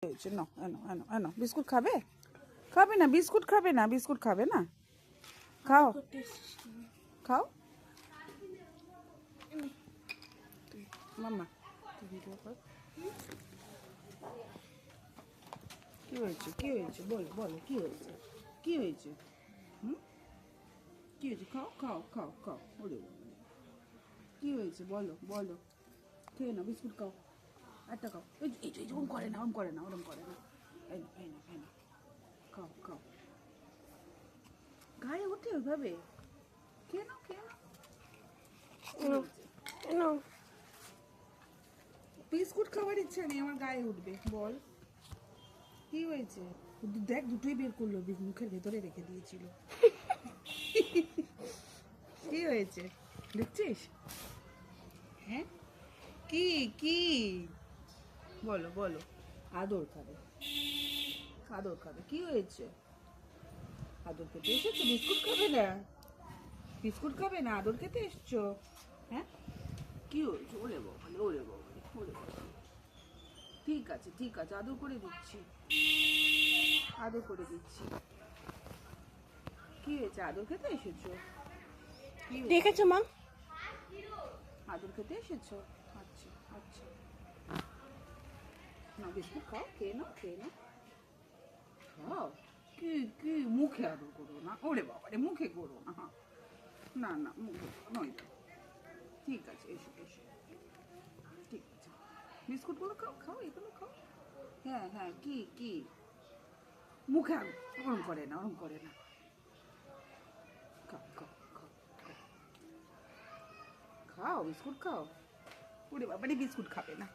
হয়েছে, নাও এনো এনো এনো, বিস্কুট খাবে? খাবে না বিস্কুট, খাবে না বিস্কুট, খাবে না? খাও খাও মাম্মা, ভিডিও কর। কি হয়েছে, কি হয়েছে, বলো বলো, কি হয়েছে, কি হয়েছে? হুম, কি হয়েছে? খাও খাও খাও খাও, ওরে বাবারে। কি হয়েছে বলো বলো, খেয়ে না বিস্কুট খাও, একটা খাও। এই ওরম করে না, ওরম করে না, ওরম করে না। এই না এই না এই না, খাও খাও। গায়ে ওঠে ওইভাবে? খেয়ে নাও খেয়ে নাও। কি হয়েছে? বিস্কুট খাওয়ার ইচ্ছা নেই আমার, গায়ে উঠবে, বল কি হয়েছে? দেখ দুটোই বের করলো, মুখের ভেতরে রেখে দিয়েছিল। কি হয়েছে দেখছিস? হ্যাঁ, কি কি বলো বলো। আদর খাবে, আদর খাবে, কি হয়েছে? আদর খেতে এসেছো, বিস্কুট খাবে না? বিস্কুট খাবে না, আদর খেতে এসছো? হ্যাঁ, কি হয়েছে? ওরে বাবা ওরে বাবা ওরে বাবা। ঠিক আছে ঠিক আছে, আদর করে দিচ্ছি, আদর করে দিচ্ছি। কি হয়েছে, আদর খেতে এসেছো? দেখেছো মা? আদর খেতে এসেছো? আচ্ছা আচ্ছা, না বিস্কুট খাও, খেয়ে নাও খেয়ে নাও, খাও। কি কি মুখে আদর করো না, ওরে বাবা রে, মুখে করো না, হ্যাঁ না না মুখে নয়। ঠিক আছে এসো এসো, ঠিক আছে, বিস্কুটগুলো খাও খাও, এগুলো খাও। হ্যাঁ হ্যাঁ, কি কি মুখে আদর, ওরম করে না, ওরম করে না, খাও খাও খাও খাও, খাও বিস্কুট খাও। ওরে বাবা রে, বিস্কুট খাবে না।